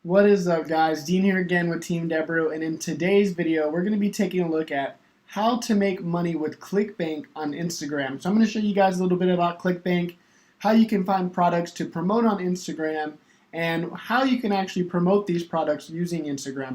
What is up, guys? Dean here again with Team Debrew, and in today's video we're going to be taking a look at how to make money with ClickBank on Instagram. So I'm going to show you guys a little bit about ClickBank, how you can find products to promote on Instagram, and how you can actually promote these products using Instagram.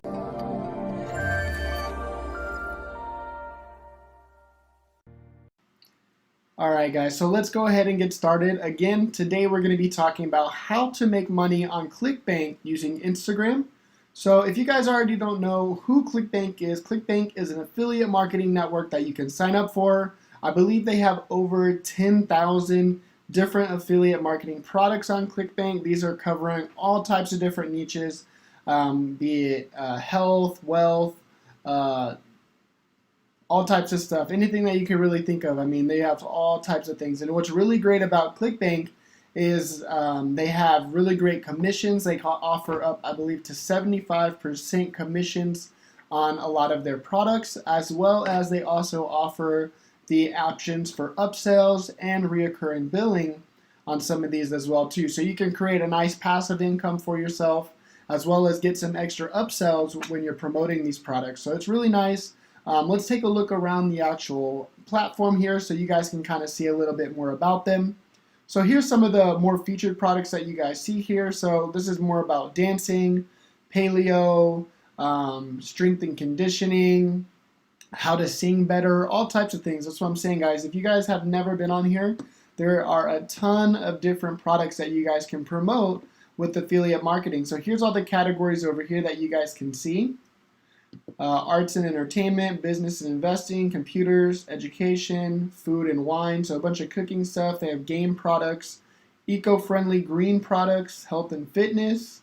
Alright guys, so let's go ahead and get started. Again, today we're going to be talking about how to make money on ClickBank using Instagram. So if you guys already don't know who ClickBank is an affiliate marketing network that you can sign up for. I believe they have over 10,000 different affiliate marketing products on ClickBank. These are covering all types of different niches, be it health, wealth, all types of stuff, anything that you can really think of. I mean, they have all types of things. And what's really great about ClickBank is they have really great commissions. They offer up, I believe, to 75% commissions on a lot of their products, as well as they also offer the options for upsells and reoccurring billing on some of these as well too. So you can create a nice passive income for yourself, as well as get some extra upsells when you're promoting these products. So it's really nice. Let's take a look around the actual platform here so you guys can kind of see a little bit more about them. So here's some of the more featured products that you guys see here. So this is more about dancing, paleo, strength and conditioning, how to sing better, all types of things. That's what I'm saying, guys. If you guys have never been on here, there are a ton of different products that you guys can promote with affiliate marketing. So here's all the categories over here that you guys can see. Arts and entertainment, business and investing, computers, education, food and wine, so a bunch of cooking stuff. They have game products, eco-friendly green products, health and fitness,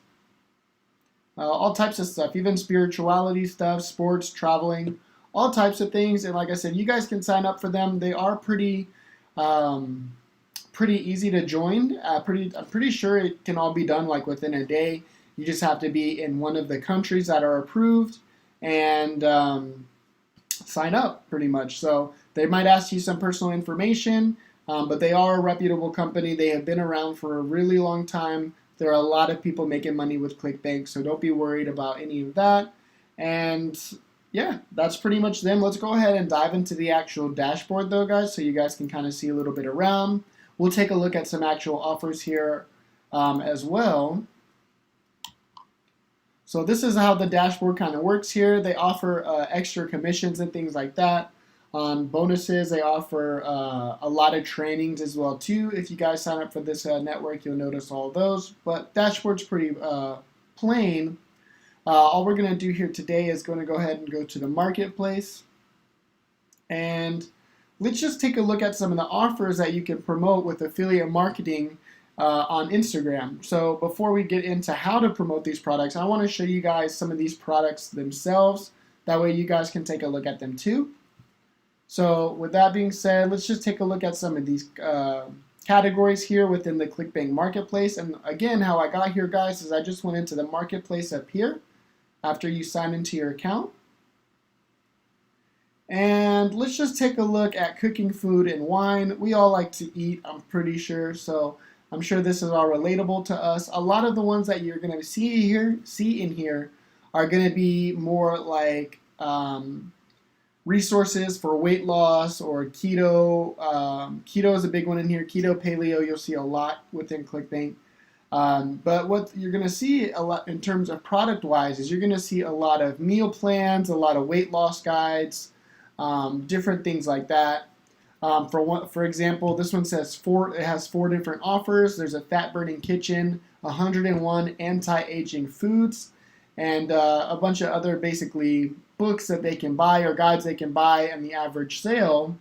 all types of stuff, even spirituality stuff, sports, traveling, all types of things. And like I said, you guys can sign up for them. They are pretty easy to join. I'm pretty sure it can all be done like within a day. You just have to be in one of the countries that are approved and sign up pretty much. So they might ask you some personal information, but they are a reputable company. They have been around for a really long time. There are a lot of people making money with ClickBank, so don't be worried about any of that. And yeah, that's pretty much them. Let's go ahead and dive into the actual dashboard though, guys, so you guys can kind of see a little bit around. We'll take a look at some actual offers here as well. So this is how the dashboard kind of works here. They offer extra commissions and things like that. On bonuses, they offer a lot of trainings as well too. If you guys sign up for this network, you'll notice all of those. But dashboard's pretty plain. All we're going to do here today is going to go ahead and go to the marketplace. And let's just take a look at some of the offers that you can promote with affiliate marketing on Instagram. So before we get into how to promote these products, I want to show you guys some of these products themselves. That way you guys can take a look at them too. So with that being said, let's just take a look at some of these categories here within the ClickBank marketplace. And again, how I got here, guys, is I just went into the marketplace up here after you sign into your account. And let's just take a look at cooking, food, and wine. We all like to eat, I'm pretty sure. So I'm sure this is all relatable to us. A lot of the ones that you're going to see in here are going to be more like resources for weight loss or keto. Keto is a big one in here. Keto, paleo, you'll see a lot within ClickBank. But what you're going to see a lot in terms of product-wise is you're going to see a lot of meal plans, a lot of weight loss guides, different things like that. For example, this one says it has 4 different offers. There's a fat burning kitchen, 101 anti-aging foods, and a bunch of other basically books that they can buy or guides they can buy. And the average sale,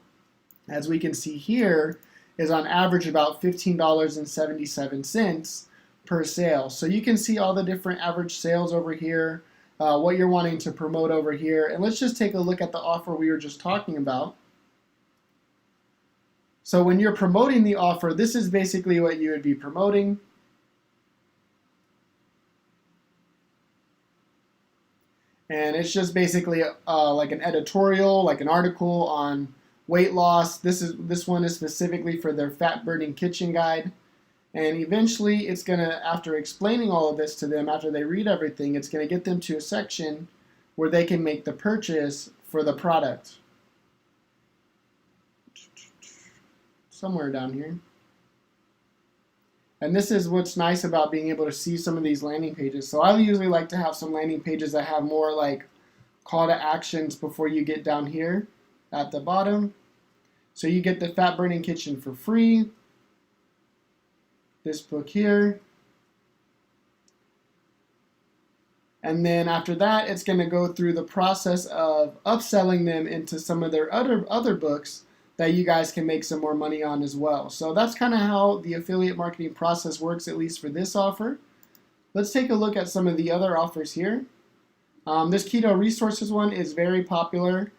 as we can see here, is on average about $15.77 per sale. So you can see all the different average sales over here, what you're wanting to promote over here. And let's just take a look at the offer we were just talking about. So when you're promoting the offer, this is basically what you would be promoting. And it's just basically like an editorial, like an article on weight loss. This one is specifically for their fat burning kitchen guide. And eventually it's going to, after explaining all of this to them, after they read everything, it's going to get them to a section where they can make the purchase for the product. Somewhere down here. And this is what's nice about being able to see some of these landing pages. So I usually like to have some landing pages that have more like call to actions before you get down here at the bottom. So you get the Fat Burning Kitchen for free. This book here. And then after that, it's going to go through the process of upselling them into some of their other books that you guys can make some more money on as well. So that's kind of how the affiliate marketing process works, at least for this offer. Let's take a look at some of the other offers here. This Keto Resources one is very popular.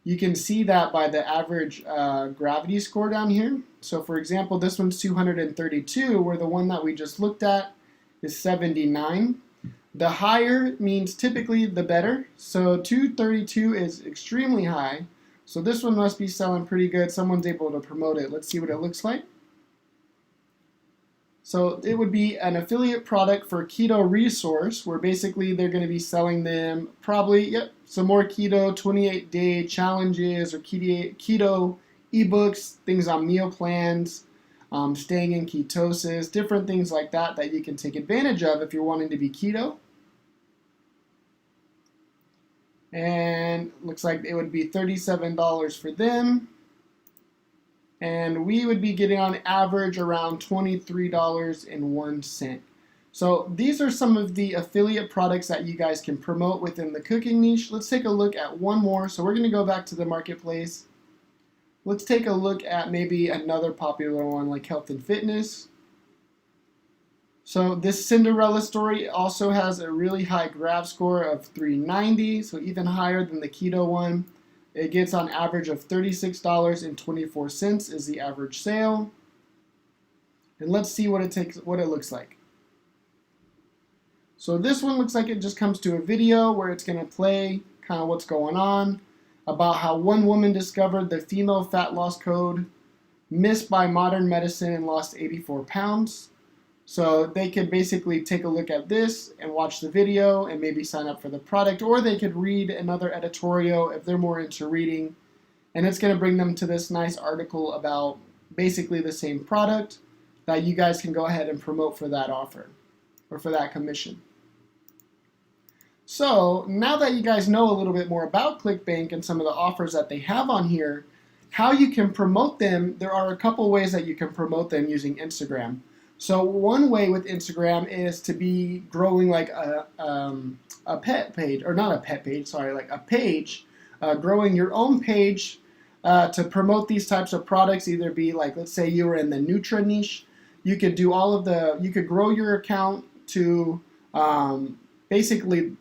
You can see that by the average gravity score down here. So for example, this one's 232, where the one that we just looked at is 79. The higher means typically the better. So 232 is extremely high. So this one must be selling pretty good. Someone's able to promote it. Let's see what it looks like. So it would be an affiliate product for Keto Resource, where basically they're going to be selling them probably, some more keto 28-day challenges or keto ebooks, things on meal plans, staying in ketosis, different things like that that you can take advantage of if you're wanting to be keto. And looks like it would be $37 for them. And we would be getting on average around $23.01. So these are some of the affiliate products that you guys can promote within the cooking niche. Let's take a look at one more. So we're going to go back to the marketplace. Let's take a look at maybe another popular one like health and fitness. So this Cinderella story also has a really high grab score of 390, so even higher than the keto one. It gets on average of $36.24 is the average sale. And let's see what it looks like. So this one looks like it just comes to a video where it's going to play kind of what's going on about how one woman discovered the female fat loss code, missed by modern medicine, and lost 84 pounds. So they could basically take a look at this and watch the video and maybe sign up for the product, or they could read another editorial if they're more into reading, and it's going to bring them to this nice article about basically the same product that you guys can go ahead and promote for that offer or for that commission. So now that you guys know a little bit more about ClickBank and some of the offers that they have on here, how you can promote them, there are a couple ways that you can promote them using Instagram. So one way with Instagram is to be growing like a pet page, or not a pet page, sorry, like a page, growing your own page to promote these types of products. Either be like, let's say you were in the Nutra niche, you could do you could grow your account to basically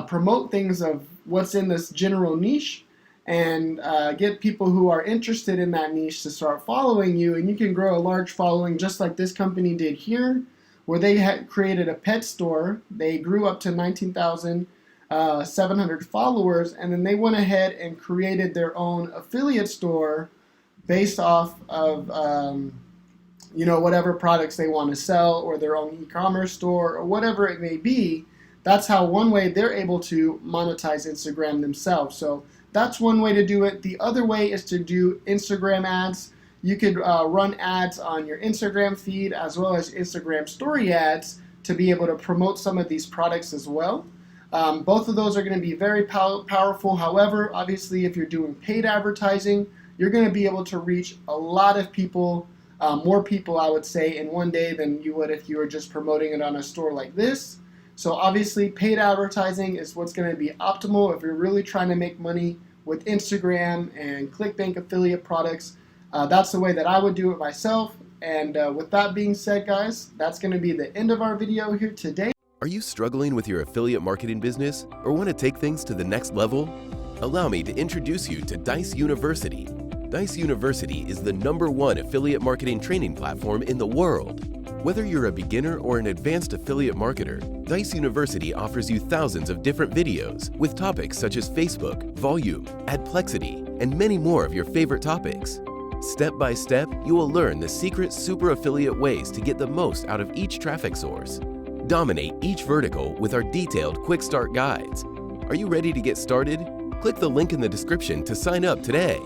promote things of what's in this general niche, and get people who are interested in that niche to start following you, and you can grow a large following just like this company did here, where they had created a pet store. They grew up to 19,700 followers, and then they went ahead and created their own affiliate store based off of whatever products they want to sell, or their own e-commerce store, or whatever it may be. That's how one way they're able to monetize Instagram themselves. So that's one way to do it. The other way is to do Instagram ads. You could run ads on your Instagram feed as well as Instagram story ads to be able to promote some of these products as well. Both of those are going to be very powerful. However, obviously, if you're doing paid advertising, you're going to be able to reach a lot of people, more people, I would say, in one day than you would if you were just promoting it on a store like this. So obviously, paid advertising is what's going to be optimal if you're really trying to make money with Instagram and ClickBank affiliate products. That's the way that I would do it myself. And with that being said, guys, that's going to be the end of our video here today. Are you struggling with your affiliate marketing business or want to take things to the next level? Allow me to introduce you to Dijs University. Dijs University is the #1 affiliate marketing training platform in the world. Whether you're a beginner or an advanced affiliate marketer, Dijs University offers you thousands of different videos with topics such as Facebook, volume, adplexity, and many more of your favorite topics. Step by step, you will learn the secret super affiliate ways to get the most out of each traffic source. Dominate each vertical with our detailed quick start guides. Are you ready to get started? Click the link in the description to sign up today.